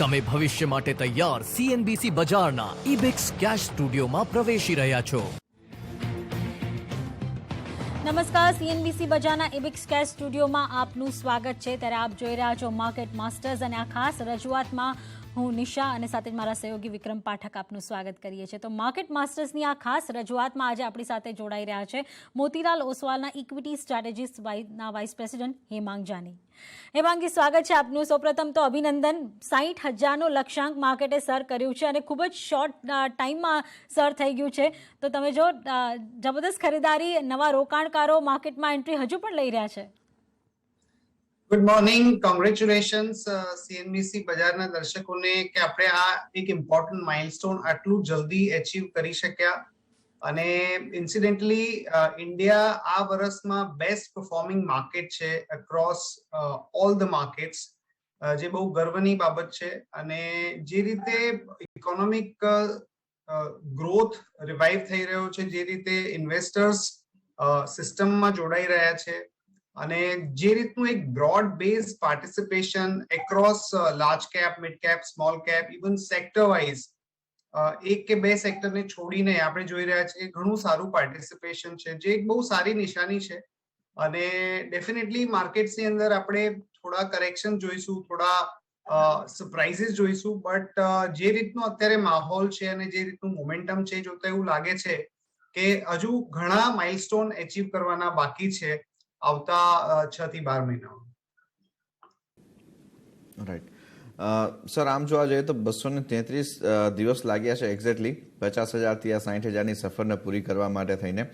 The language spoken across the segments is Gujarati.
તમે ભવિષ્ય માટે તૈયાર સીએનબીસી બજારના ઇબિક્સ કેશ સ્ટુડિયોમાં પ્રવેશી રહ્યા છો. નમસ્કાર, સીએનબીસી બજારના ઇબિક્સ કેશ સ્ટુડિયોમાં આપનું સ્વાગત છે. ત્યારે આપ જોઈ રહ્યા છો માર્કેટ માસ્ટર્સ અને આ ખાસ રજૂઆતમાં હું નિશા અને સાથે જ મારા સહયોગી વિક્રમ પાઠક આપનું સ્વાગત કરીએ છીએ. તો માર્કેટ માસ્ટર્સની આ ખાસ રજૂઆતમાં આજે આપણી સાથે જોડાઈ રહ્યા છે મોતીલાલ ઓસવાલના ઇક્વિટી સ્ટ્રેટેજિસ્ટ ના વાઇસ પ્રેસિડેન્ટ હેમાંગ જાની. હેમાંગજી, સ્વાગત છે આપનું. સૌપ્રથમ તો અભિનંદન. 60,000નો લક્ષ્યાંક માર્કેટે સર કર્યું છે અને ખૂબ જ શોર્ટ ટાઈમમાં સર થઈ ગયું છે. તો તમે જો જબરદસ્ત ખરીદારી, નવા રોકાણકારો માર્કેટમાં એન્ટ્રી હજુ પણ લઈ રહ્યા છે. ગુડ મોર્નિંગ, કોંગ્રેચ્યુલેશન્સ સીએનબીસી બજારના દર્શકોને કે આપણે આ એક ઇમ્પોર્ટન્ટ માઇલસ્ટોન આટલું જલ્દી અચીવ કરી શક્યા. અને ઇન્સિડેન્ટલી ઇન્ડિયા આ વર્ષમાં બેસ્ટ પરફોર્મિંગ માર્કેટ છે અક્રોસ ઓલ ધ માર્કેટ્સ, જે બહુ ગર્વની બાબત છે. અને જે રીતે ઇકોનોમિક ગ્રોથ રિવાઇવ થઈ રહ્યો છે, જે રીતે ઇન્વેસ્ટર્સ સિસ્ટમમાં જોડાઈ રહ્યા છે અને જે રીતનું એક broad base participation across large cap, mid cap, small cap, even sector wise એક કે બે સેક્ટરને છોડીને આપણે જોઈ રહ્યા છીએ ઘણું સારું પાર્ટિસિપેશન છે, જે એક બહુ સારી નિશાની છે. અને ડેફિનેટલી માર્કેટ્સની અંદર આપણે થોડા કરેક્શન જોઈશું, થોડા સરપ્રાઇઝીસ જોઈશું, બટ જે રીતનું અત્યારે માહોલ છે અને જે રીતનું મોમેન્ટમ છે, જોતા એવું લાગે છે કે હજુ ઘણા માઇલસ્ટોન અચીવ કરવાના બાકી છે આવતા 6 થી 12 મહિનામાં. રાઈટ સર, આમ જોવા જઈએ તો 233 દિવસ લાગ્યા છે એક્ઝેક્ટલી 50,000થી આ 60,000ની સફરને પૂરી કરવા માટે થઈને.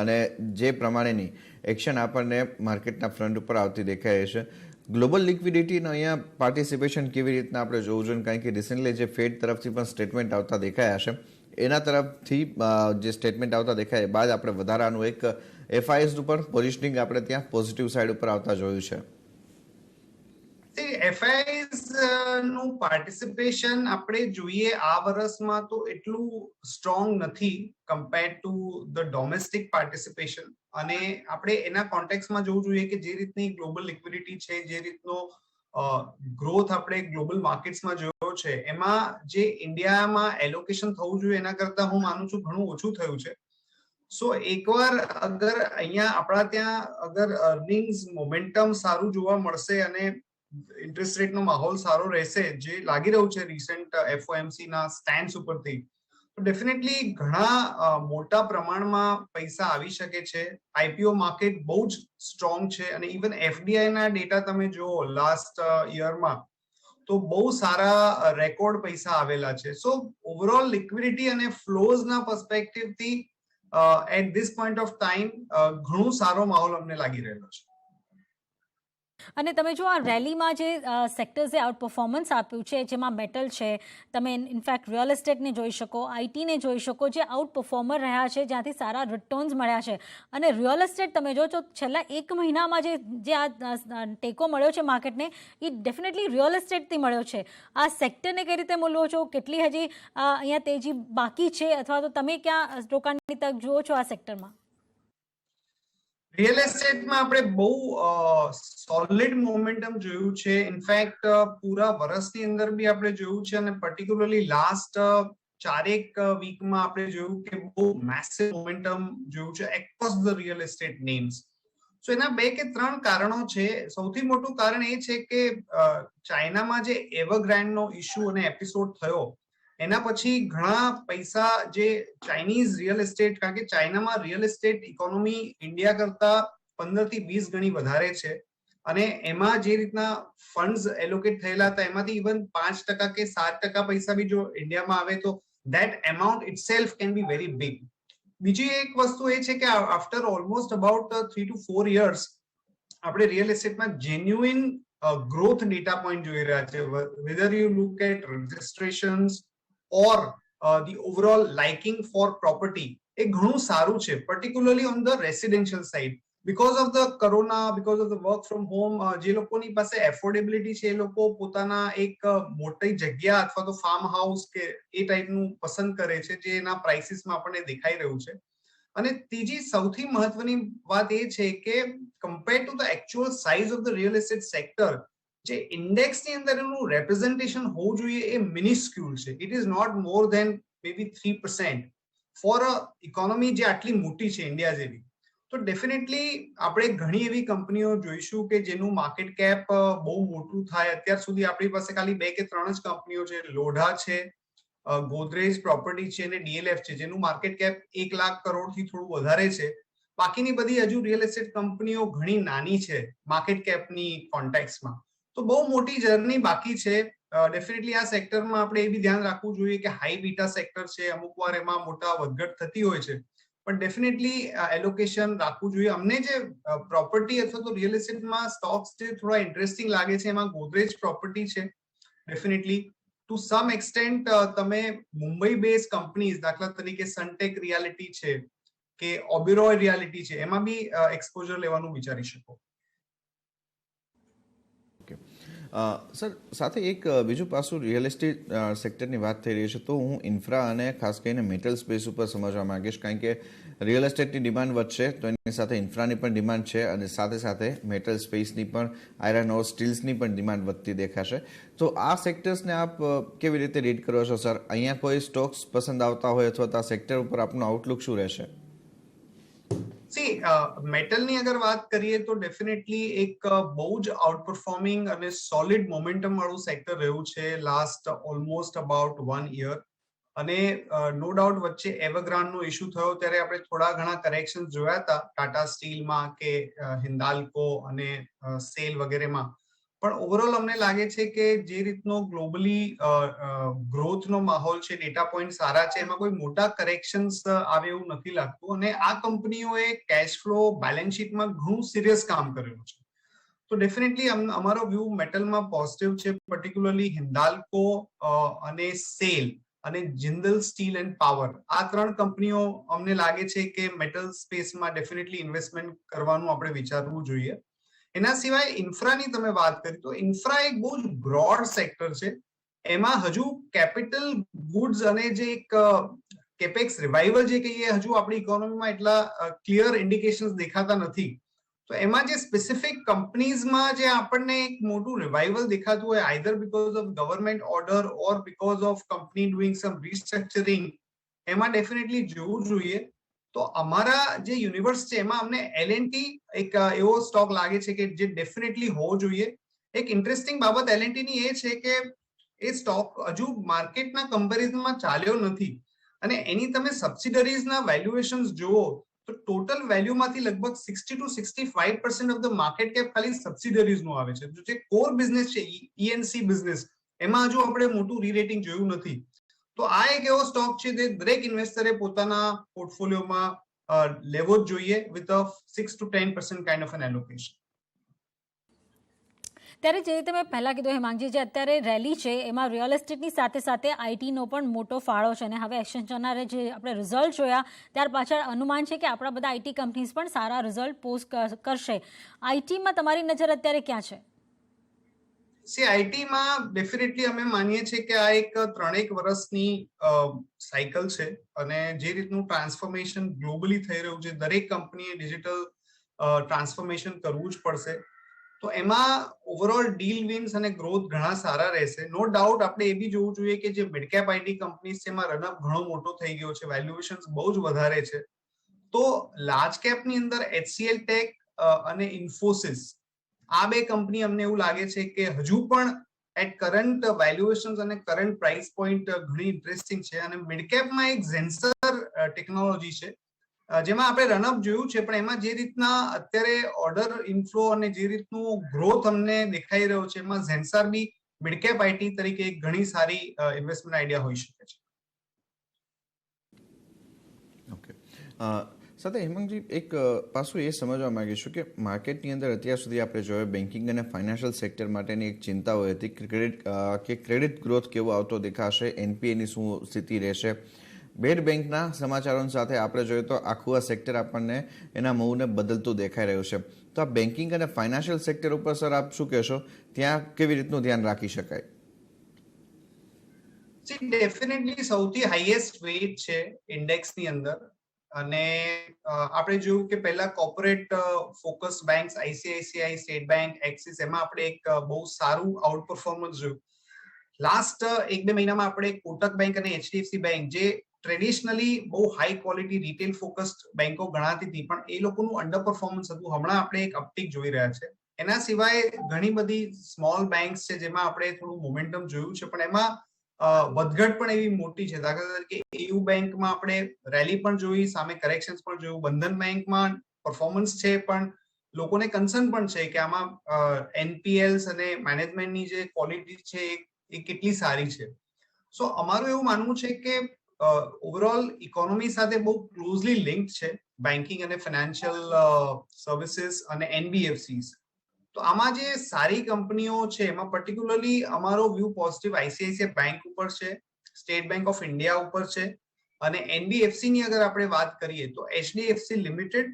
અને જે પ્રમાણેની એક્શન આપણને માર્કેટના ફ્રન્ટ ઉપર આવતી દેખાય છે, ગ્લોબલ લિક્વિડિટીનો અહીંયા પાર્ટિસિપેશન કેવી રીતના આપણે જોવું જોઈએ? કારણ કે રિસેન્ટલી જે ફેડ તરફથી પણ સ્ટેટમેન્ટ આવતા દેખાયા છે, એના તરફથી જે સ્ટેટમેન્ટ આવતા દેખાય બાદ આપણે વધારાનું એક એફઆઈએસ ઉપર પોઝિશનિંગ આપણે ત્યાં પોઝિટિવ સાઈડ ઉપર આવતા જોયું છે. એફઆઈએસ નું પાર્ટિસિપેશન આપણે જોઈએ આ વર્ષમાં તો એટલું સ્ટ્રોંગ નથી compared to the domestic participation. અને આપણે એના કોન્ટેક્સમાં જોવું જોઈએ કે જે રીતની ગ્લોબલ લિક્વિડિટી છે, જે રીતનો ગ્રોથ આપણે ગ્લોબલ માર્કેટ્સમાં જોયો છે, એમાં જે ઇન્ડિયામાં એલોકેશન થવું જોઈએ એના કરતા હું માનું છું ઘણું ઓછું થયું છે. સો એકવાર અગર અહીંયા આપણા ત્યાં અગર અર્નિંગ્સ મોમેન્ટમ સારું જોવા મળશે અને ઇન્ટરેસ્ટ રેટનો માહોલ સારો રહેશે, જે લાગી રહ્યું છે રિસેન્ટ એફઓએમસી ના સ્ટેન્ડ્સ ઉપરથી, તો ડેફિનેટલી ઘણા મોટા પ્રમાણમાં પૈસા આવી શકે છે. આઈપીઓ માર્કેટ બહુ જ સ્ટ્રોંગ છે અને ઇવન એફડીઆઈ ના ડેટા તમે જુઓ લાસ્ટ યરમાં તો બહુ સારા રેકોર્ડ પૈસા આવેલા છે. સો ઓવરઓલ લિક્વિડિટી અને ફ્લોઝના પર્સપેક્ટિવથી at this point of time ઘણો સારો માહોલ અમને લાગી રહ્યો છે. અને તમે જો આ રેલીમાં જે સેક્ટર્સે આઉટ પરફોર્મન્સ આપ્યું છે, જેમાં મેટલ છે, તમે ઇનફેક્ટ રિયલ એસ્ટેટને જોઈ શકો, આઈટીને જોઈ શકો, જે આઉટ પરફોર્મર રહ્યા છે, જ્યાંથી સારા રિટર્ન્સ મળ્યા છે. અને રિયલ એસ્ટેટ તમે જો છેલ્લા એક મહિનામાં જે આ ટેકો મળ્યો છે માર્કેટને, એ ડેફિનેટલી રિયલ એસ્ટેટથી મળ્યો છે. આ સેક્ટરને કઈ રીતે મૂલવો છો? કેટલી હજી અહીંયા તેજી બાકી છે, અથવા તો તમે ક્યાં રોકાણની તક જુઓ છો આ સેક્ટરમાં? રિયલ એસ્ટેટમાં આપણે બહુ સોલિડ મોમેન્ટમ જોયું છે. ઇનફેક્ટ પૂરા વર્ષની અંદર બી આપણે જોયું છે અને પર્ટિક્યુલરલી લાસ્ટ 4 વીકમાં આપણે જોયું કે બહુ મેસિવ મોમેન્ટમ જોયું છે across the real estate names. So એના 2 કે 3 કારણો છે. સૌથી મોટું કારણ એ છે કે ચાઇનામાં જે એવરગ્રાન્ડનો ઇશ્યુ અને એપિસોડ થયો એના પછી ઘણા પૈસા જે ચાઇનીઝ રિયલ એસ્ટેટ, કારણ કે ચાઇનામાં રિયલ એસ્ટેટ ઇકોનોમી ઇન્ડિયા કરતા 15 થી 20 ગણી વધારે છે અને એમાં જે રીતના ફંડ્સ એલોકેટ થયેલા હતા એમાંથી ઇવન 5% કે 7% પૈસા બી જો ઇન્ડિયામાં આવે તો that amount itself can be very big. બીજી એક વસ્તુ એ છે કે after almost about 3 to 4 years આપણે રિયલ એસ્ટેટમાં જેન્યુઇન ગ્રોથ ડેટા પોઈન્ટ જોઈ રહ્યા છે. Whether you look at registrations or the overall liking for property, એ ઘણું સારું છે, particularly on the residential side. Because of the corona, because of the work from home, જે લોકોની પાસે એફોર્ડેબિલિટી છે એ લોકો પોતાના એક મોટી જગ્યા અથવા તો ફાર્મ હાઉસ કે એ ટાઈપનું પસંદ કરે છે, જે એના પ્રાઇસીસમાં આપણને દેખાઈ રહ્યું છે. અને ત્રીજી સૌથી મહત્વની વાત એ છે કે compare to the actual size of the real estate sector, જે ઇન્ડેક્સની અંદર એનું રેપ્રેઝન્ટેશન હોવું જોઈએ એ મિનિસ્ક્યુલ છે. It is not more than may be 3% for a economy જે આટલી મોટી છે ઇન્ડિયા જેવી. તો ડેફિનેટલી આપણે ઘણી એવી કંપનીઓ જોઈશું કે જેનું માર્કેટ કેપ બહુ મોટું થાય. અત્યાર સુધી આપણી પાસે ખાલી 2 કે 3 જ કંપનીઓ છે, લોઢા છે, ગોદરેજ પ્રોપર્ટી છે અને ડીએલએફ છે, જેનું માર્કેટ કેપ 1 લાખ કરોડથી થોડું વધારે છે. બાકીની બધી હજુ રિયલ એસ્ટેટ કંપનીઓ ઘણી નાની છે માર્કેટ કેપની કોન્ટેક્સમાં. તો બહુ મોટી જર્ની બાકી છે. ડેફિનેટલી આ સેક્ટરમાં આપણે એ બી ધ્યાન રાખવું જોઈએ કે હાઈ બીટા સેક્ટર છે, અમુક વાર એમાં મોટા વધઘટ થતી હોય છે, પણ ડેફિનેટલી એલોકેશન રાખવું જોઈએ. અમને જે પ્રોપર્ટી અથવા તો રિયલ એસ્ટેટમાં સ્ટોક્સ જે થોડા ઇન્ટરેસ્ટિંગ લાગે છે એમાં ગોદરેજ પ્રોપર્ટી છે. ડેફિનેટલી ટુ સમ એક્સટેન્ટ તમે મુંબઈ બેઝ કંપનીઝ દાખલા તરીકે સનટેક રિયાલિટી છે કે ઓબેરોય રિયાલિટી છે એમાં બી એક્સપોઝર લેવાનું વિચારી શકો. સર, સાથે એક બીજું પાસું રિયલ એસ્ટેટ સેક્ટરની વાત થઈ રહી છે, તો હું ઇન્ફ્રા અને ખાસ કરીને મેટલ સ્પેસ ઉપર સમજવા માંગીશ, કારણ કે રિયલ એસ્ટેટની ડિમાન્ડ વધશે તો એની સાથે ઇન્ફ્રાની પણ ડિમાન્ડ છે અને સાથે સાથે મેટલ સ્પેસની પણ, આયરન ઓર સ્ટીલ્સની પણ ડિમાન્ડ વધતી દેખાશે. તો આ સેક્ટર્સને આપ કેવી રીતે રીડ કરો છો સર? અહીંયા કોઈ સ્ટોક્સ પસંદ આવતા હોય અથવા તો આ સેક્ટર ઉપર આપનું આઉટલુક શું રહેશે? મેટલની અગર વાત કરીએ તો ડેફિનેટલી એક બહુ જ આઉટ પરફોર્મિંગ અને સોલિડ મોમેન્ટમ વાળું સેક્ટર રહ્યું છે લાસ્ટ ઓલમોસ્ટ અબાઉટ 1 યર. અને નો ડાઉટ વચ્ચે એવરગ્રાન્ડનો ઇશ્યુ થયો ત્યારે આપણે થોડા ઘણા કરેક્શન જોયા હતા ટાટા સ્ટીલમાં કે હિન્દાલ્કો અને સેલ વગેરેમાં. પણ ઓવરઓલ અમને લાગે છે કે જે રીતનો ગ્લોબલી ગ્રોથનો માહોલ છે, ડેટા પોઈન્ટ સારા છે, એમાં કોઈ મોટા કરેક્શન્સ આવે એવું નથી લાગતું. અને આ કંપનીઓએ કેશ ફ્લો બેલેન્સ શીટમાં ઘણું સિરિયસ કામ કરેલું છે. તો ડેફિનેટલી અમારો વ્યૂ મેટલમાં પોઝિટિવ છે, પર્ટિક્યુલરલી હિન્દાલ્કો અને સેલ અને જિંદલ સ્ટીલ એન્ડ પાવર, આ 3 કંપનીઓ અમને લાગે છે કે મેટલ સ્પેસમાં ડેફિનેટલી ઇન્વેસ્ટમેન્ટ કરવાનું આપણે વિચારવું જોઈએ. એના સિવાય ઇન્ફ્રાની તમે વાત કરી તો ઇન્ફ્રા એક બહુ જ બ્રોડ સેક્ટર છે. એમાં હજુ કેપિટલ ગુડ્સ અને જે એક કેપેક્સ રિવાઇવલ જે કહીએ હજુ આપણી ઇકોનોમીમાં એટલા ક્લિયર ઇન્ડિકેશન્સ દેખાતા નથી. તો એમાં જે સ્પેસિફિક કંપનીઝમાં જે આપણને એક મોટું રિવાઇવલ દેખાતું હોય, either because of government order or because of company doing some restructuring, એમાં ડેફિનેટલી જોવું જોઈએ. તો અમારા જે યુનિવર્સ છે એમાં અમને એલએનટી એક એવો સ્ટોક લાગે છે કે જે ડેફિનેટલી હોવો જોઈએ. એક ઇન્ટરેસ્ટિંગ બાબત એલએનટી ની એ છે કે એ સ્ટોક હજુ માર્કેટના કમ્પેરિઝનમાં ચાલ્યો નથી અને એની તમે સબસિડરીઝના વેલ્યુએશન્સ જુઓ તો ટોટલ વેલ્યુમાંથી લગભગ 60 to 65% of the market cap ખાલી સબસિડરીઝનું આવે છે. જે કોર બિઝનેસ છે ઈએનસી બિઝનેસ, એમાં હજુ આપણે મોટું રીરેટિંગ જોયું નથી. તો આ એક એવો સ્ટોક છે જે દરેક ઇન્વેસ્ટરે પોતાના પોર્ટફોલિયોમાં લેવો જ જોઈએ with a 6 to 10% kind of an allocation. ત્યારે જે રીતે મેં પહેલાં કીધું હેમાંગજી, જે અત્યારે રેલી છે એમાં રિયલ એસ્ટેટની સાથે સાથે આઈટીનો પણ મોટો ફાળો છે અને હવે એક્સચેન્જના જે આપણે રિઝલ્ટ જોયા ત્યાર પાછળ અનુમાન છે કે આપણા બધા આઈટી કંપનીઝ પણ સારા રિઝલ્ટ પોસ્ટ કરશે. આઈટીમાં તમારી નજર અત્યારે ક્યાં છે? આઈટીમાં ડેફિનેટલી અમે માનીએ છીએ કે આ એક 3 વર્ષની સાયકલ છે અને જે રીતનું ટ્રાન્સફોર્મેશન ગ્લોબલી થઈ રહ્યું છે, દરેક કંપનીએ ડિજિટલ ટ્રાન્સફોર્મેશન કરવું જ પડશે. તો એમાં ઓવરઓલ ડીલ વિન્સ અને ગ્રોથ ઘણા સારા રહેશે. નો ડાઉટ આપણે એ બી જોવું જોઈએ કે જે મિડ કેપ આઈટી કંપનીઝ છે એમાં રનઅપ ઘણો મોટો થઈ ગયો છે, વેલ્યુએશન્સ બહુ જ વધારે છે. તો લાર્જ કેપની અંદર એચસીએલ ટેક અને ઇન્ફોસિસ, આ 2 કંપની અમને એવું લાગે છે કે હજુ પણ એટ કરન્ટ વેલ્યુએશન્સ અને કરન્ટ પ્રાઇસ પોઈન્ટ ઘણી ઇન્ટરેસ્ટિંગ છે. અને મિડ કેપમાં એક ઝેન્સર ટેકનોલોજી છે જેમાં આપણે રનઅપ જોયું છે, પણ એમાં જે રીતના અત્યારે ઓર્ડર ઇનફ્લો અને જે રીતનું ગ્રોથ અમને દેખાઈ રહ્યો છે એમાં ઝેન્સર બી મિડ કેપ આઈટી તરીકે એક ઘણી સારી ઇન્વેસ્ટમેન્ટ આઈડિયા હોઈ શકે છે. ઓકે, સાથે હેમાંગજી એક પાછું એ સમજવા માંગીશું કે માર્કેટની અંદર અત્યાર સુધી આપણે જોયું બેન્કિંગ અને ફાઇનાન્શિયલ સેક્ટર માટેની એક ચિંતા હોય હતી કે ક્રેડિટ ગ્રોથ કેવો આવતો દેખાશે, એનપીએની શું સ્થિતિ રહેશે. બેડ બેંકના સમાચારો સાથે આપણે જોઈએ તો આખું આ સેક્ટર આપણને એના મૂવને બદલતું દેખાઈ રહ્યું છે. તો આ બેન્કિંગ અને ફાઇનાન્શિયલ સેક્ટર ઉપર સર આપ શું કહેશો, ત્યાં કેવી રીતનું ધ્યાન રાખી શકાય? ડેફિનેટલી સૌથી હાઈએસ્ટ વેઇટ છે ઇન્ડેક્સની અંદર અને આપણે જોયું કે પહેલા corporate focus banks ICICI, state bank, axis, એમાં આપણે એક બહુ સારું આઉટ પરફોર્મન્સ જોયું. લાસ્ટ 1-2 મહિનામાં આપણે કોટક બેંક અને એચડીએફસી બેંક, જે ટ્રેડિશનલી બહુ હાઈ ક્વોલિટી રિટેલ ફોકસ્ડ બેંકો ગણાતી હતી, પણ એ લોકોનું અંડર પરફોર્મન્સ હતું. હમણાં આપણે એક અપટીક જોઈ રહ્યા છે. એના સિવાય ઘણી બધી સ્મોલ બેંક્સ છે જેમાં આપણે થોડું મોમેન્ટમ જોયું છે, પણ એમાં વધઘટ પણ એવી મોટી છે. દાખલા તરીકે એયુ બેંકમાં આપણે રેલી પણ જોઈ, સામે કરેક્શન્સ પણ જોયું. બંધન બેંકમાં પરફોર્મન્સ છે, પણ લોકોને કન્સર્ન પણ છે કે આમાં એનપીએલ્સ અને મેનેજમેન્ટની જે ક્વોલિટી છે એ કેટલી સારી છે. સો અમારું એવું માનવું છે કે ઓવરઓલ ઇકોનોમી સાથે બહુ ક્લોઝલી લિંક્ડ છે બેન્કિંગ અને ફાઇનાન્શિયલ સર્વિસીસ અને એનબીએફસીસ. તો આમાં જે સારી કંપનીઓ છે એમાં પર્ટિક્યુલરલી અમારો વ્યૂ પોઝિટિવ આઈસીઆઈસીઆઈ બેંક ઉપર છે, સ્ટેટ બેંક ઓફ ઇન્ડિયા ઉપર છે, અને એનબીએફસી ની અગર આપણે વાત કરીએ તો એચડીએફસી લિમિટેડ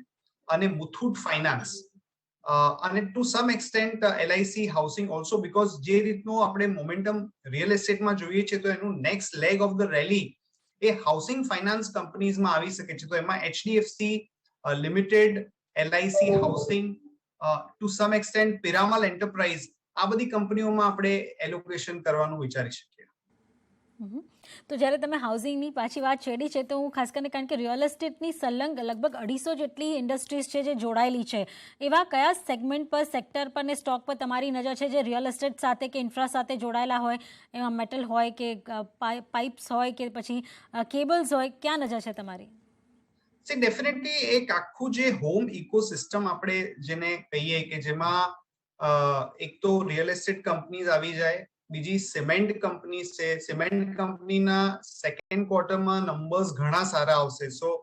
અને મુથુટ ફાઇનાન્સ, અને to some extent LIC Housing also, because જે રીતનું આપણે મોમેન્ટમ રિયલ એસ્ટેટમાં જોઈએ છે તો એનું next leg of the rally એ હાઉસિંગ ફાઇનાન્સ કંપનીઝમાં આવી શકે છે. તો એમાં HDFC limited, LIC housing, to some extent Piramal enterprise, આ બધી કંપનીઓમાં આપણે એલોકેશન કરવાનું વિચારી શકીએ. તો જ્યારે તમે હાઉસિંગની પાછી વાત છેડી છે તો હું ખાસ કરીને, કારણ કે રિયલ એસ્ટેટની સલંગ લગભગ 250 જેટલી ઇન્ડસ્ટ્રીઝ છે જે જોડાયેલી છે, એવા કયા સેગમેન્ટ પર, સેક્ટર પર ને સ્ટોક પર તમારી નજર છે જે રિયલ એસ્ટેટ સાથે કે ઇન્ફ્રા સાથે જોડાયેલા હોય? એમાં મેટલ હોય કે પાઇપ્સ હોય કે પછી કેબલ્સ હોય, ક્યાં નજર છે તમારી? ડેફિનેટલી એક આખું જે હોમ ઇકોસિસ્ટમ આપણે જેને કહીએ કે જેમાં એક તો રિયલ એસ્ટેટ કંપનીઝ આવી જાય, બીજી સિમેન્ટ કંપનીઝ છે. સિમેન્ટ કંપનીના સેકન્ડ ક્વાર્ટરમાં નંબર્સ ઘણા સારા આવશે. સો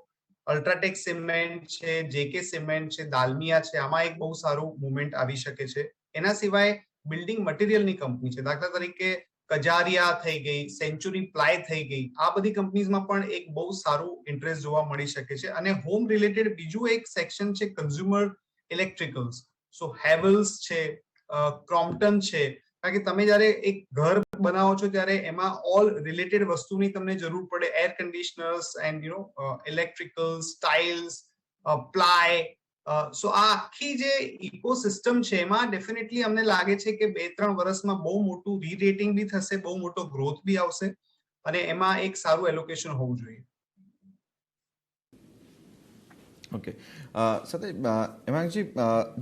અલ્ટ્રાટેક સિમેન્ટ છે, જેકે સિમેન્ટ છે, દાલમિયા છે, આમાં એક બહુ સારું મુવમેન્ટ આવી શકે છે. એના સિવાય બિલ્ડિંગ મટીરિયલની કંપની છે, દાખલા તરીકે કજારિયા થઈ ગઈ, સેન્ચુરી પ્લાય થઈ ગઈ, આ બધી કંપનીઝમાં પણ એક બહુ સારું ઇન્ટરેસ્ટ જોવા મળી શકે છે. અને હોમ રિલેટેડ બીજું એક સેક્શન છે કન્ઝ્યુમર ઇલેક્ટ્રિકલ્સ. સો હેવલ્સ છે, ક્રોમ્પ્ટન છે, કારણ કે તમે જ્યારે એક ઘર બનાવો છો ત્યારે એમાં ઓલ રિલેટેડ વસ્તુની તમને જરૂર પડે, air conditioners and electricals, tiles, ply. So આ આખી જે ઇકોસિસ્ટમ છે એમાં ડેફિનેટલી અમને લાગે છે કે 2-3 વર્ષમાં બહુ મોટું રીરેટિંગ બી થશે, બહુ મોટો ગ્રોથ બી આવશે, અને એમાં એક સારું એલોકેશન હોવું જોઈએ. ઓકે, સાથે હેમાંગજી,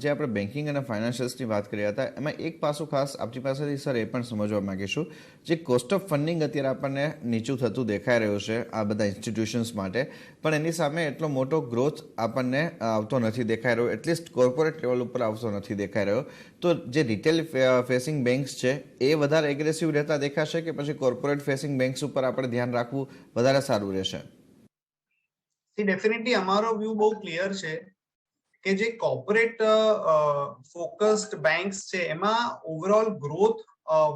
જે આપણે બેન્કિંગ અને ફાઇનાન્શિયલ્સની વાત કરી હતા એમાં એક પાસું ખાસ આપણી પાસેથી સર એ પણ સમજવા માંગીશું, જે કોસ્ટ ઓફ ફંડિંગ અત્યારે આપણને નીચું થતું દેખાઈ રહ્યું છે આ બધા ઇન્સ્ટિટ્યુશન્સ માટે, પણ એની સામે એટલો મોટો ગ્રોથ આપણને આવતો નથી દેખાઈ રહ્યો, એટલીસ્ટ કોર્પોરેટ લેવલ ઉપર આવતો નથી દેખાઈ રહ્યો. તો જે રિટેલ ફેસિંગ બેંક્સ છે એ વધારે એગ્રેસિવ રહેતા દેખાશે કે પછી કોર્પોરેટ ફેસિંગ બેંક્સ ઉપર આપણે ધ્યાન રાખવું વધારે સારું રહેશે? ડેફિનેટલી અમારો વ્યૂ બહુ ક્લિયર છે કે જે કોર્પોરેટ ફોકસ્ડ બેંક્સ છે એમાં ઓવરઓલ ગ્રોથ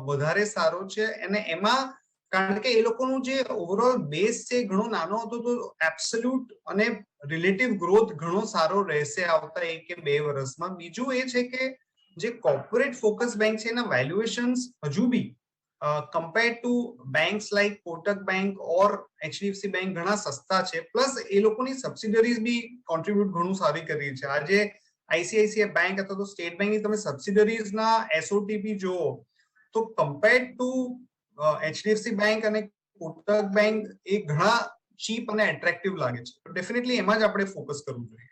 વધારે સારો છે, અને એમાં કારણ કે એ લોકોનું જે ઓવરઓલ બેઝ છે ઘણો નાનો હતો, તો એબ્સોલ્યુટ અને રિલેટિવ ગ્રોથ ઘણો સારો રહેશે આવતા 1 કે 2 વર્ષમાં. બીજું એ છે કે જે કોર્પોરેટ ફોકસ બેંક છે એના વેલ્યુએશન્સ હજુ બી compared to banks like Kotak Bank or HDFC Bank ઘણા સસ્તા છે, પ્લસ એ લોકોની સબસિડરીઝ બી કોન્ટ્રીબ્યુટ ઘણું સારી કરી છે. આજે આઈસીઆઈસીઆઈ બેંક અથવા તો સ્ટેટ બેંકની તમે સબસિડરીઝના એસઓટીપી જુઓ તો કમ્પેર્ડ ટુ એચડીએફસી બેંક અને કોટક બેંક એ ઘણા ચીપ અને એટ્રેક્ટિવ લાગે છે. તો ડેફિનેટલી એમાં જ આપણે ફોકસ કરવું જોઈએ.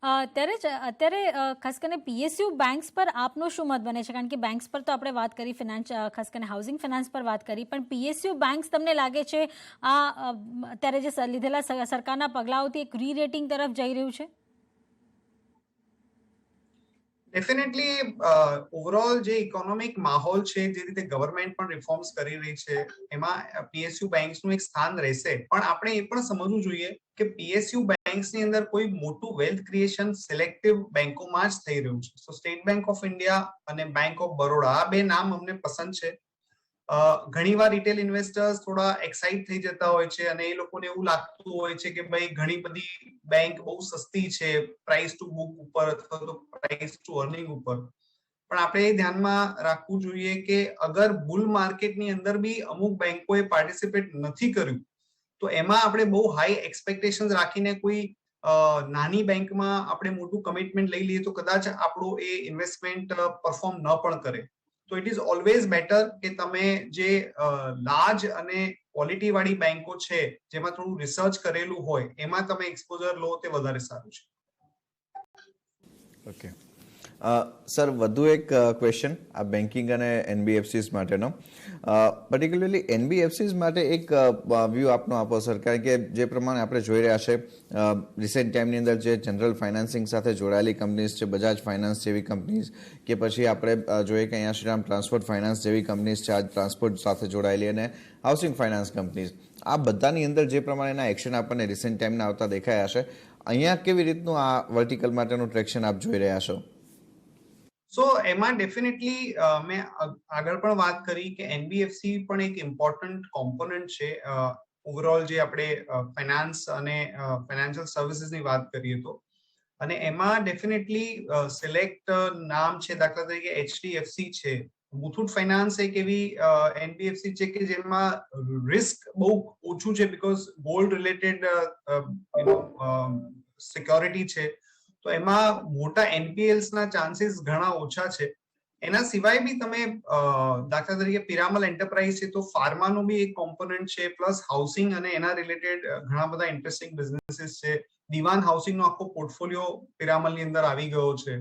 અત્યારે ખાસ કરીને પીએસયુ બેંક્સ પર આપનો શું મત બને છે? કારણ કે બેંક્સ પર તો આપણે વાત કરી, ફિનાન્સ ખાસ કરીને હાઉસિંગ ફિનાન્સ પર વાત કરી, પણ પીએસયુ બેંક્સ તમને લાગે છે આ અત્યારે જે લીધેલા સરકારના પગલાઓથી એક રીરેટિંગ તરફ જઈ રહ્યું છે? ડેફિનેટલી ઓવરઓલ જે ઇકોનોમિક માહોલ છે, જે રીતે ગવર્મેન્ટ પણ રિફોર્મ્સ કરી રહી છે, એમાં પીએસયુ બેંક્સનું એક સ્થાન રહેશે. પણ આપણે એ પણ સમજવું જોઈએ કે પીએસયુ બેંક્સની અંદર કોઈ મોટું વેલ્થ ક્રિએશન સિલેક્ટિવ બેંકોમાં જ થઈ રહ્યું છે. સો સ્ટેટ બેંક ઓફ ઇન્ડિયા અને બેંક ઓફ બરોડા, આ બે નામ અમને પસંદ છે. ઘણીવાર રિટેલ ઇન્વેસ્ટર્સ થોડા એક્સાઇટ થઈ જતા હોય છે અને એ લોકોને એવું લાગતું હોય છે કે ભાઈ ઘણી બધી બેંક બહુ સસ્તી છે પ્રાઇસ ટુ બુક ઉપર અથવા તો પ્રાઇસ ટુ અર્નિંગ ઉપર. પણ આપણે એ ધ્યાનમાં રાખવું જોઈએ કે અગર બુલ માર્કેટની અંદર બી અમુક બેંકોએ પાર્ટિસિપેટ નથી કર્યું તો એમાં આપણે બહુ હાઈ એક્સપેક્ટેશન્સ રાખીને કોઈ નાની બેંકમાં આપણે મોટું કમિટમેન્ટ લઈ લઈએ તો કદાચ આપણો એ ઇન્વેસ્ટમેન્ટ પરફોર્મ ન પણ કરે. તો ઇટ ઇઝ ઓલવેઝ બેટર કે તમે જે લાર્જ અને ક્વોલિટી વાળી બેંકો છે જેમાં થોડું રિસર્ચ કરેલું હોય એમાં તમે એક્સપોઝર લો તે વધારે સારું છે. ઓકે સર, વધુ એક ક્વેશ્ચન આ બેન્કિંગ અને એનબીએફસીસ માટેનો, પર્ટિક્યુલરલી એનબીએફસીસ માટે એક વ્યૂ આપનો આપો સર, કારણ કે જે પ્રમાણે આપણે જોઈ રહ્યા છે રિસેન્ટ ટાઈમની અંદર જે જનરલ ફાઇનાન્સિંગ સાથે જોડાયેલી કંપનીઝ છે, બજાજ ફાઇનાન્સ જેવી કંપનીઝ, કે પછી આપણે જોઈએ કે અહીંયા શ્રીરામ ટ્રાન્સપોર્ટ ફાઇનાન્સ જેવી કંપનીઝ છે આ ટ્રાન્સપોર્ટ સાથે જોડાયેલી, અને હાઉસિંગ ફાઇનાન્સ કંપનીઝ, આ બધાની અંદર જે પ્રમાણેના એક્શન આપણને રિસેન્ટ ટાઈમના આવતા દેખાયા છે, અહીંયા કેવી રીતનું આ વર્ટિકલ માટેનું ટ્રેક્શન આપ જોઈ રહ્યા છો? સો એમાં ડેફિનેટલી મેં આગળ પણ વાત કરી કે એનબીએફસી પણ એક ઇમ્પોર્ટન્ટ કોમ્પોનન્ટ છે ઓવરઓલ જે આપણે ફાઇનાન્સ અને ફાઇનાન્શિયલ સર્વિસીસની વાત કરીએ તો. અને એમાં ડેફિનેટલી સિલેક્ટ નામ છે, દાખલા તરીકે એચડીએફસી છે, મુથુટ ફાઇનાન્સ એક એવી એનબીએફસી છે કે જેમાં રિસ્ક બહુ ઓછું છે બીકોઝ ગોલ્ડ રિલેટેડ સિક્યોરિટી છે, તો એમાં મોટા એનપીએલ્સ ના ચાન્સીસ ઘણા ઓછા છે. એના સિવાય બી તમે દાખલા તરીકે પિરામલ એન્ટરપ્રાઇઝ છે તો ફાર્માનો બી એક કોમ્પોનન્ટ છે, પ્લસ હાઉસિંગ અને એના રિલેટેડ ઘણા બધા ઇન્ટરેસ્ટિંગ બિઝનેસીસ છે. દિવાન હાઉસિંગનો આખો પોર્ટફોલિયો પિરામલની અંદર આવી ગયો છે.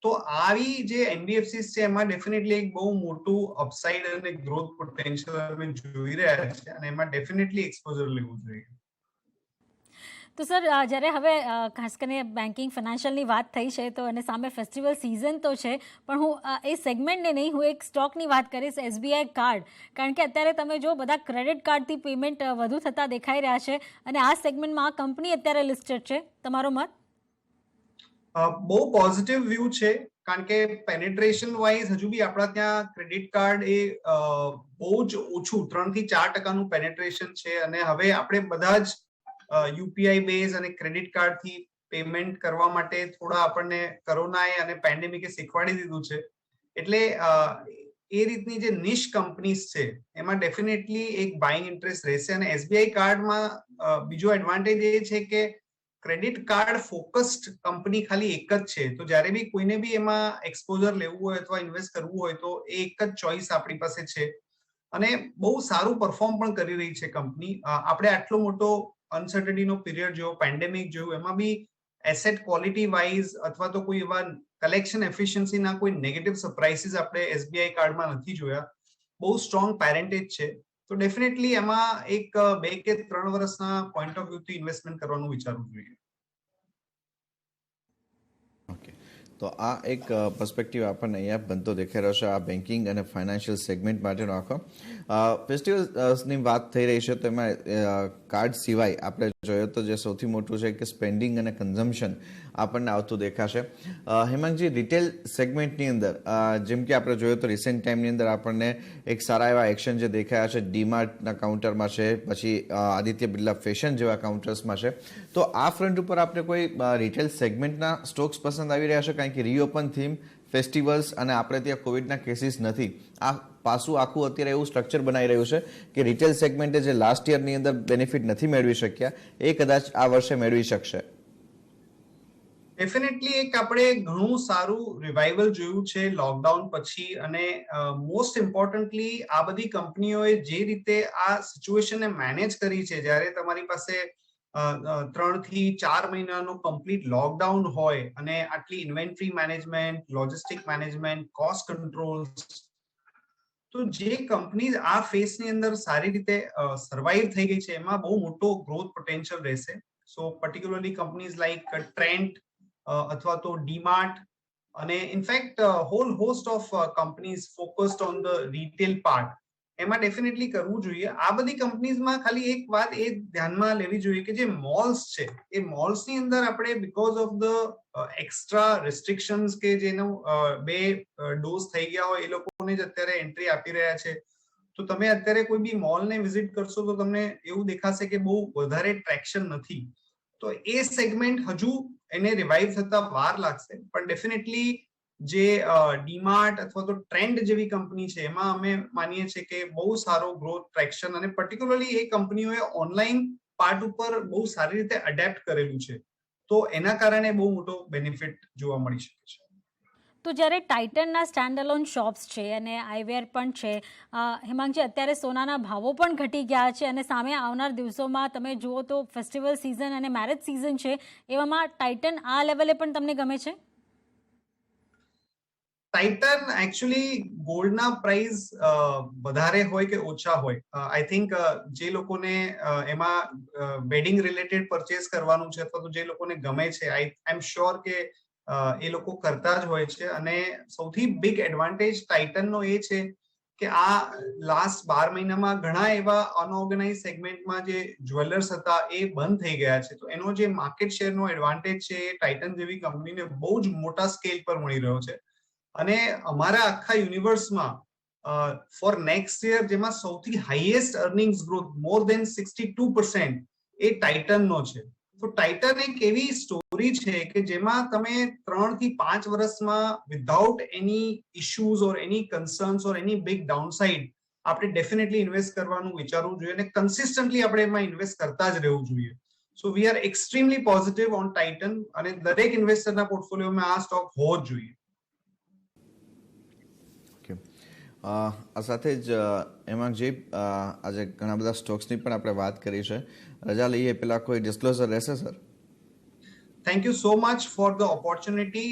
તો આવી જે એનબીએફસીસ છે એમાં ડેફિનેટલી એક બહુ મોટું અપસાઇડ અને ગ્રોથ પોટેન્શિયલ અમે જોઈ રહ્યા છે અને એમાં ડેફિનેટલી એક્સપોઝર લેવું જોઈએ. તો સર, જ્યારે હવે ખાસ કરીને બેન્કિંગ ફાઇનાન્શિયલની વાત થઈ છે તો અને સામે ફેસ્ટિવલ સિઝન તો છે, પણ હું એ સેગમેન્ટને નહીં, હું એક સ્ટોકની વાત કરીશ, એસબીઆઈ કાર્ડ. કારણ કે અત્યારે તમે જો બધા ક્રેડિટ કાર્ડથી પેમેન્ટ વધુ થતા દેખાઈ રહ્યા છે અને આ સેગમેન્ટમાં આ કંપની અત્યારે લિસ્ટેડ છે. તમારો મત? બહુ પોઝિટિવ વ્યૂ છે, કારણ કે પેનેટ્રેશન વાઇઝ હજુ બી આપણા ત્યાં ક્રેડિટ કાર્ડ એ બહુ જ ઓછું 3-4% પેનેટ્રેશન છે અને હવે આપણે બધા જ યુપીઆઈ બેઝ અને ક્રેડિટ કાર્ડથી પેમેન્ટ કરવા માટે થોડા આપણને કોરોનાએ અને પેન્ડેમિકે શીખવાડી દીધું છે. એટલે એ રીતની જે નિશ કંપનીઝ છે એમાં ડેફિનેટલી એક બાઇંગ ઇન્ટરેસ્ટ રહેશે. અને એસબીઆઈ કાર્ડમાં બીજો એડવાન્ટેજ એ છે કે ક્રેડિટ કાર્ડ ફોકસ્ડ કંપની ખાલી એક જ છે, તો જ્યારે બી કોઈને બી એમાં એક્સપોઝર લેવું હોય અથવા ઇન્વેસ્ટ કરવું હોય તો એ એક જ ચોઇસ આપણી પાસે છે અને બહુ સારું પરફોર્મ પણ કરી રહી છે કંપની. આપણે આટલો મોટો અનસર્ટનિટીનો પીરિયડ જોયો, પેન્ડેમિક જોયું, એમાં બી એસેટ ક્વોલિટી વાઇઝ અથવા તો કોઈ એવા કલેક્શન એફિશિયન્સીના કોઈ નેગેટિવ સરપ્રાઇઝીસ આપણે એસબીઆઈ કાર્ડમાં નથી જોયા. બહુ સ્ટ્રોંગ પેરેન્ટેજ છે, તો ડેફિનેટલી એમાં એક 2 કે 3 વર્ષના પોઈન્ટ ઓફ વ્યૂથી ઇન્વેસ્ટમેન્ટ કરવાનું વિચારવું જોઈએ. ઓકે, તો આ એક પર્સપેક્ટિવ આપણને અહીંયા બનતો દેખાઈ રહ્યો છે આ બેન્કિંગ અને ફાઇનાન્શિયલ સેગમેન્ટ માટેનો આખો. ફેસ્ટિવલ્સની વાત થઈ રહી છે તો એમાં કાર્ડ સિવાય આપણે જોઈએ તો જે સૌથી મોટું છે કે સ્પેન્ડિંગ અને કન્ઝમ્પશન આપણને આવતું દેખાશે. હેમાંગજી, રિટેલ સેગમેન્ટની અંદર જેમ કે આપણે જોઈએ તો રિસેન્ટ ટાઈમની અંદર આપણને એક સારા એવા એક્શન જે દેખાયા છે ડીમાર્ટના કાઉન્ટરમાં છે, પછી આદિત્ય બિરલા ફેશન જેવા કાઉન્ટર્સમાં છે, તો આ ફ્રન્ટ ઉપર આપણે કોઈ રિટેલ સેગમેન્ટના સ્ટોક્સ પસંદ આવી રહ્યા છે? કારણ કે રીઓપન થીમ, ફેસ્ટિવલ્સ અને આપણે ત્યાં કોવિડના કેસીસ નથી, આ પાછું આખું અત્યારે એવું સ્ટ્રક્ચર બનાવી રહ્યું છે કે રિટેલ સેગમેન્ટે જે લાસ્ટ યરની અંદર બેનિફિટ નથી મેળવી શક્યા એ કદાચ આ વર્ષે મેળવી શકશે. ડેફિનેટલી એક આપણે ઘણું સારું રિવાઇવલ જોયું છે લોકડાઉન પછી અને મોસ્ટ ઇમ્પોર્ટન્ટલી આ બધી કંપનીઓએ જે રીતે આ સિચ્યુએશનને મેનેજ કરી છે, જ્યારે તમારી પાસે 3 થી 4 મહિનાનો કમ્પ્લીટ લોકડાઉન હોય અને આટલી inventory management, logistic management, cost controls, તો જે કંપનીઝ આ ફેઝની અંદર સારી રીતે સર્વાઈવ થઈ ગઈ છે એમાં બહુ મોટો ગ્રોથ પોટેન્શિયલ રહેશે. So particularly companies like Trent અથવા તો ડીમાર્ટ અને in fact whole host of companies focused on the retail part, એમાં ડેફિનેટલી કરવું જોઈએ. આ બધી કંપનીઝમાં ખાલી એક વાત એ ધ્યાનમાં લેવી જોઈએ કે જે મોલ્સ છે એ મોલ્સની અંદર આપણે because of the extra restrictions કે જેનો 2 ડોઝ થઈ ગયા હોય એ લોકોને જ અત્યારે એન્ટ્રી આપી રહ્યા છે, તો તમે અત્યારે કોઈ બી મોલને વિઝિટ કરશો તો તમને એવું દેખાશે કે બહુ વધારે ટ્રેક્શન નથી. તો એ સેગમેન્ટ હજુ એને રિવાઇવ થતા વાર લાગશે, પણ ડેફિનેટલી જે ડીમાર્ટ અથવા તો ટ્રેન્ડ જેવી કંપની છે એમાં અમે માનીએ છીએ કે બહુ સારો ગ્રોથ ટ્રેક્શન અને પર્ટિક્યુલરલી એ કંપનીઓએ ઓનલાઈન પાર્ટ ઉપર બહુ સારી રીતે અડેપ્ટ કરેલું છે, તો એના કારણે બહુ મોટો બેનિફિટ જોવા મળી શકે છે. તો જ્યારે ટાઇટનના સ્ટેન્ડ અલોન શોપ્સ છે અને આઈવેર પણ છે, હેમાંગજી, અત્યારે સોનાના ભાવો પણ ઘટી ગયા છે અને સામે આવનાર દિવસોમાં તમે જુઓ તો ફેસ્ટિવલ સિઝન અને મેરેજ સિઝન છે, એવામાં ટાઇટન આ લેવલે પણ તમને ગમે છે? ટાઇટન એકચ્યુઅલી ગોલ્ડના પ્રાઇસ વધારે હોય કે ઓછા હોય, આઈ થિંક જે લોકોને એમાં વેડિંગ રિલેટેડ પરચેસ કરવાનું છે અથવા તો જે લોકોને ગમે છે, આઈ એમ શ્યોર કે એ લોકો કરતા જ હોય છે. અને સૌથી બિગ એડવાન્ટેજ ટાઇટનનો એ છે કે આ લાસ્ટ 12 મહિનામાં ઘણા એવા અનઓર્ગેનાઇઝ સેગમેન્ટમાં જે જ્વેલર્સ હતા એ બંધ થઈ ગયા છે, તો એનો જે માર્કેટ શેરનો એડવાન્ટેજ છે એ ટાઇટન જેવી કંપનીને બહુ જ મોટા સ્કેલ પર મળી રહ્યો છે. અને અમારા આખા યુનિવર્સમાં ફોર નેક્સ્ટ યર જેમાં સૌથી હાઈએસ્ટ અર્નિંગ્સ ગ્રોથ મોર દેન 62% એ ટાઇટનનો છે. તો ટાઇટન એક એવી સ્ટોરી છે કે જેમાં તમે 3 થી 5 વર્ષમાં વિધાઉટ એની ઇશ્યુઝ ઓર એની કન્સર્ન્સ ઓર એની બિગ ડાઉનસાઇડ આપણે ડેફિનેટલી ઇન્વેસ્ટ કરવાનું વિચારવું જોઈએ અને કન્સિસ્ટન્ટલી આપણે એમાં ઇન્વેસ્ટ કરતા જ રહેવું જોઈએ. So we are extremely positive on Titan અને દરેક ઇન્વેસ્ટરના પોર્ટફોલિયોમાં આ સ્ટોક હોવો જ જોઈએ. આ સાથે જ હેમાંગજી, આજે ઘણા બધા સ્ટોક્સની પણ આપણે વાત કરી છે. રજા લઈએ પેલા કોઈ ડિસ્ક્લોઝર રહેશે sir? Thank you so much for the opportunity.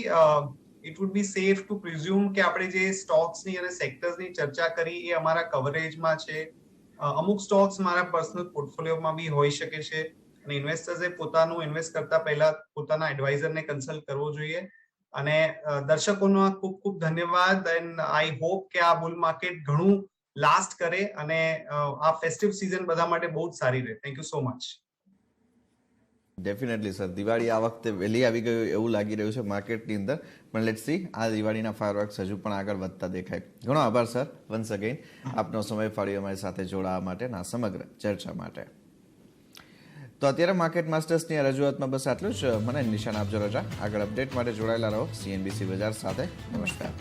It would be safe to presume કે આપણે જે સ્ટોક્સની અને સેક્ટર્સની ચર્ચા કરી એ અમારા કવરેજમાં છે. અમુક સ્ટોક્સ મારા પર્સનલ પોર્ટફોલિયોમાં બી હોઈ શકે છે અને ઇન્વેસ્ટર્સે પોતાનું ઇન્વેસ્ટ કરતા પહેલા પોતાના એડવાઇઝરને કન્સલ્ટ કરવો જોઈએ. અને દર્શકોનો ખૂબ ખૂબ ધન્યવાદ એન્ડ આઈ હોપ કે આ બુલ માર્કેટ ઘણું લાસ્ટ કરે અને આ ફેસ્ટિવ સીઝન બધા માટે બહુ જ સારી રહે. Thank you so much. Definitely sir, Diwali આ વખતે વહેલી આવી ગયું એવું લાગી રહ્યું છે માર્કેટની અંદર, પણ લેટ્સ સી આ દિવાળીના ફાયરવર્ક્સ હજુ પણ આગળ વધતા દેખાય. ઘણો આભાર સર વન્સ અગેન આપનો સમય ફાળ્યો અમારી સાથે જોડાવા માટે ના સમગ્ર ચર્ચા માટે. તો અત્યારે માર્કેટ માસ્ટર્સની રજૂઆતમાં બસ આટલું જ. મને નિશાન આપજો રજા. આગળ અપડેટ માટે જોડાયેલા રહો CNBC બજાર સાથે. નમસ્કાર.